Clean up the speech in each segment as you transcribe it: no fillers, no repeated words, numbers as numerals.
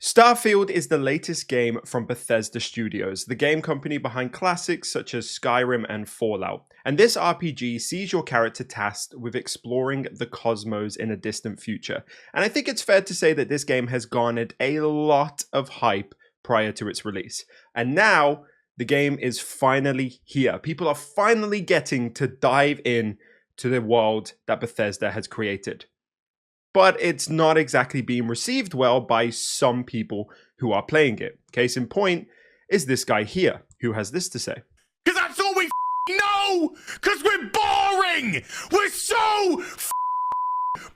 Starfield is the latest game from Bethesda Studios, the game company behind classics such as Skyrim and Fallout. And this RPG sees your character tasked with exploring the cosmos in a distant future. And I think it's fair to say that this game has garnered a lot of hype prior to its release. And now the game is finally here. People are finally getting to dive in to the world that Bethesda has created. But it's not exactly being received well by some people who are playing it. Case in point is this guy here, who has this to say. Because that's all we know! Because we're boring! We're so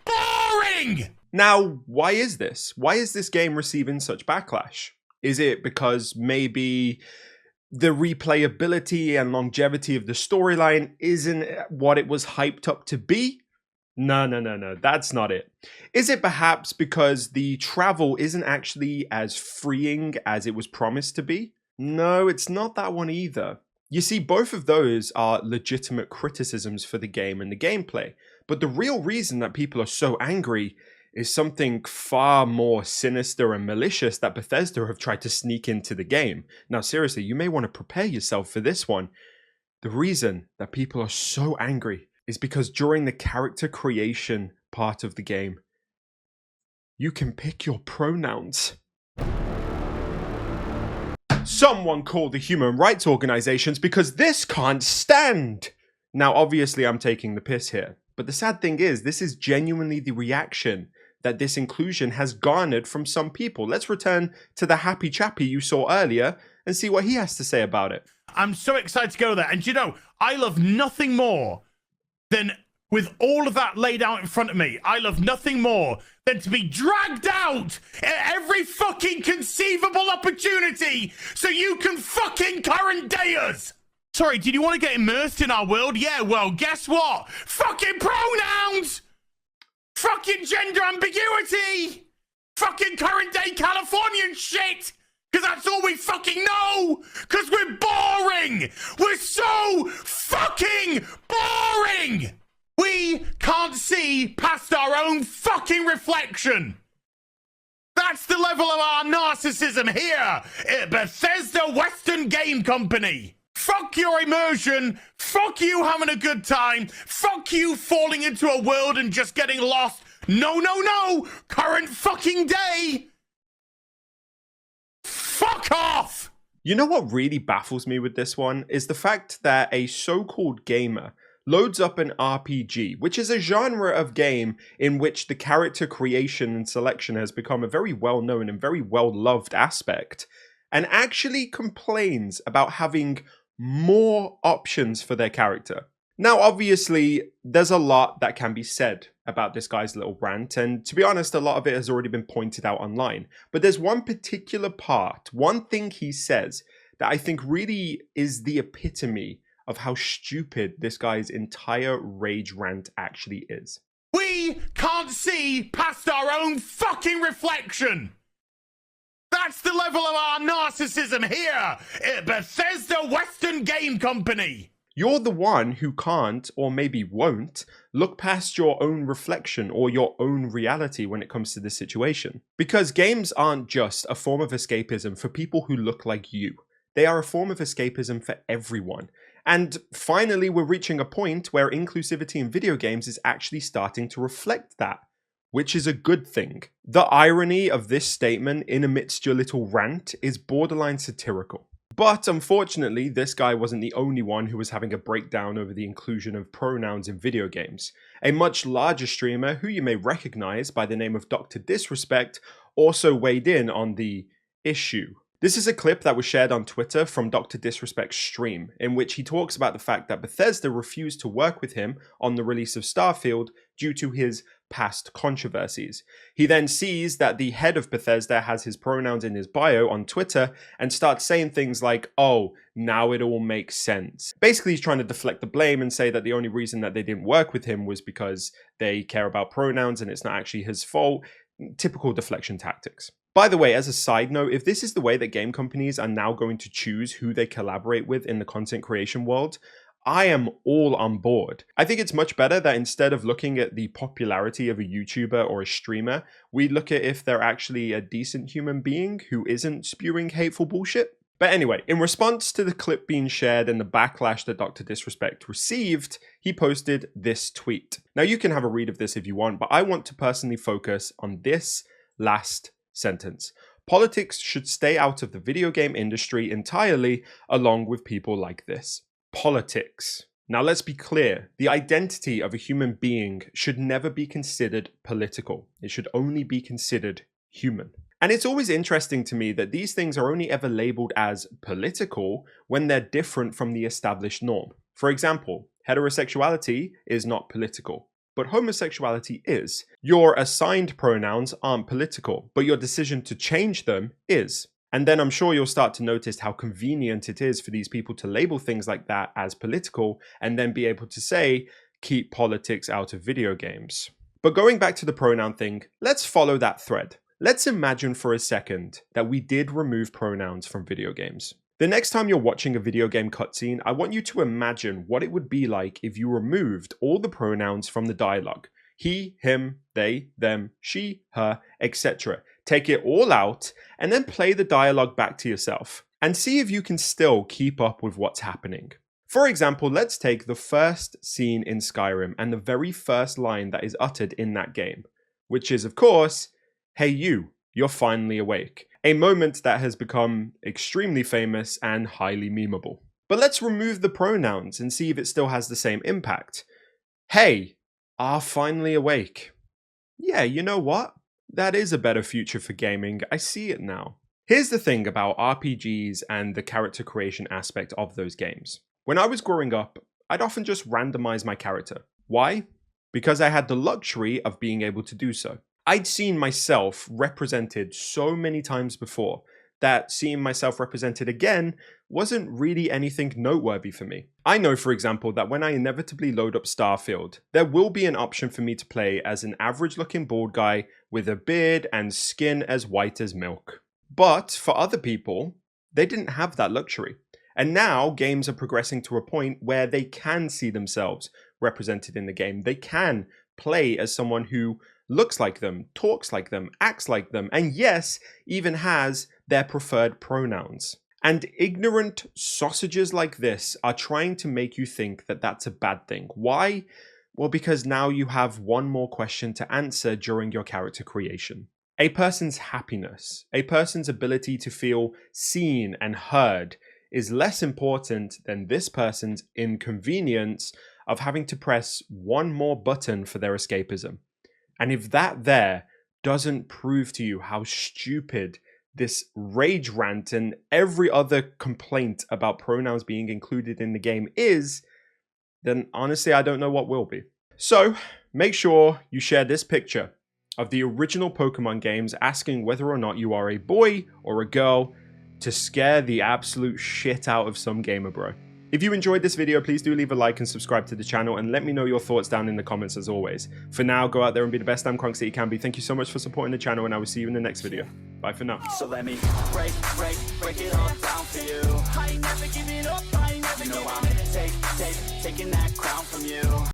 boring! Now, why is this? Why is this game receiving such backlash? Is it because maybe the replayability and longevity of the storyline isn't what it was hyped up to be? No, that's not it. Is it perhaps because the travel isn't actually as freeing as it was promised to be? No, it's not that one either. You see, both of those are legitimate criticisms for the game and the gameplay, but the real reason that people are so angry is something far more sinister and malicious that Bethesda have tried to sneak into the game. Now, seriously, you may want to prepare yourself for this one. The reason that people are so angry is because during the character creation part of the game, you can pick your pronouns. Someone call the human rights organizations because this can't stand. Now, obviously, I'm taking the piss here, but the sad thing is, this is genuinely the reaction that this inclusion has garnered from some people. Let's return to the happy chappy you saw earlier and see what he has to say about it. I'm so excited to go there. And you know, I love nothing more than, with all of that laid out in front of me, I love nothing more than to be dragged out at every fucking conceivable opportunity so you can fucking current day us. Sorry, did you want to get immersed in our world? Yeah, well, guess what? Fucking pronouns! Fucking gender ambiguity! Fucking current day Californian shit! Because that's all we fucking know! Because we're boring! We're so fucking boring! We can't see past our own fucking reflection! That's the level of our narcissism here at Bethesda Western Game Company! Fuck your immersion, fuck you having a good time, fuck you falling into a world and just getting lost. No, current fucking day! Fuck off! You know what really baffles me with this one is the fact that a so-called gamer loads up an RPG, which is a genre of game in which the character creation and selection has become a very well-known and very well-loved aspect, and actually complains about having more options for their character. Now, obviously, there's a lot that can be said about this guy's little rant, and to be honest, a lot of it has already been pointed out online. But there's one particular part, one thing he says, that I think really is the epitome of how stupid this guy's entire rage rant actually is. We can't see past our own fucking reflection! That's the level of our narcissism here at Bethesda Western Game Company! You're the one who can't, or maybe won't, look past your own reflection or your own reality when it comes to this situation. Because games aren't just a form of escapism for people who look like you. They are a form of escapism for everyone. And finally, we're reaching a point where inclusivity in video games is actually starting to reflect that, which is a good thing. The irony of this statement in amidst your little rant is borderline satirical. But unfortunately, this guy wasn't the only one who was having a breakdown over the inclusion of pronouns in video games. A much larger streamer, who you may recognize by the name of Dr. Disrespect, also weighed in on the issue. This is a clip that was shared on Twitter from Dr. Disrespect's stream, in which he talks about the fact that Bethesda refused to work with him on the release of Starfield due to his past controversies. He then sees that the head of Bethesda has his pronouns in his bio on Twitter and starts saying things like, oh, now it all makes sense. Basically, he's trying to deflect the blame and say that the only reason that they didn't work with him was because they care about pronouns and it's not actually his fault. Typical deflection tactics. By the way, as a side note, if this is the way that game companies are now going to choose who they collaborate with in the content creation world, I am all on board. I think it's much better that instead of looking at the popularity of a YouTuber or a streamer, we look at if they're actually a decent human being who isn't spewing hateful bullshit. But anyway, in response to the clip being shared and the backlash that Dr. Disrespect received, he posted this tweet. Now you can have a read of this if you want, but I want to personally focus on this last sentence. Politics should stay out of the video game industry entirely, along with people like this. Politics. Now let's be clear, the identity of a human being should never be considered political. It should only be considered human. And it's always interesting to me that these things are only ever labeled as political when they're different from the established norm. For example, heterosexuality is not political, but homosexuality is. Your assigned pronouns aren't political, but your decision to change them is. And then I'm sure you'll start to notice how convenient it is for these people to label things like that as political and then be able to say, keep politics out of video games. But going back to the pronoun thing, let's follow that thread. Let's imagine for a second that we did remove pronouns from video games. The next time you're watching a video game cutscene, I want you to imagine what it would be like if you removed all the pronouns from the dialogue. He, him, they, them, she, her, etc. Take it all out and then play the dialogue back to yourself and see if you can still keep up with what's happening. For example, let's take the first scene in Skyrim and the very first line that is uttered in that game, which is, of course, "Hey you, you're finally awake." A moment that has become extremely famous and highly memeable. But let's remove the pronouns and see if it still has the same impact. Hey, are finally awake. Yeah, you know what? That is a better future for gaming. I see it now. Here's the thing about RPGs and the character creation aspect of those games. When I was growing up, I'd often just randomize my character. Why? Because I had the luxury of being able to do so. I'd seen myself represented so many times before that seeing myself represented again wasn't really anything noteworthy for me. I know, for example, that when I inevitably load up Starfield, there will be an option for me to play as an average-looking bald guy with a beard and skin as white as milk. But for other people, they didn't have that luxury. And now games are progressing to a point where they can see themselves represented in the game. They can play as someone who looks like them, talks like them, acts like them, and yes, even has their preferred pronouns. And ignorant sausages like this are trying to make you think that that's a bad thing. Why? Well, because now you have one more question to answer during your character creation. A person's happiness, a person's ability to feel seen and heard is less important than this person's inconvenience of having to press one more button for their escapism. And if that there doesn't prove to you how stupid this rage rant and every other complaint about pronouns being included in the game is, then honestly, I don't know what will be. So make sure you share this picture of the original Pokemon games asking whether or not you are a boy or a girl to scare the absolute shit out of some gamer bro. If you enjoyed this video, please do leave a like and subscribe to the channel and let me know your thoughts down in the comments as always. For now, go out there and be the best damn crunks that you can be. Thank you so much for supporting the channel and I will see you in the next video. Bye for now. So let me break it all down for you. I ain't never giving up, I ain't never, you know I'm taking that crown from you.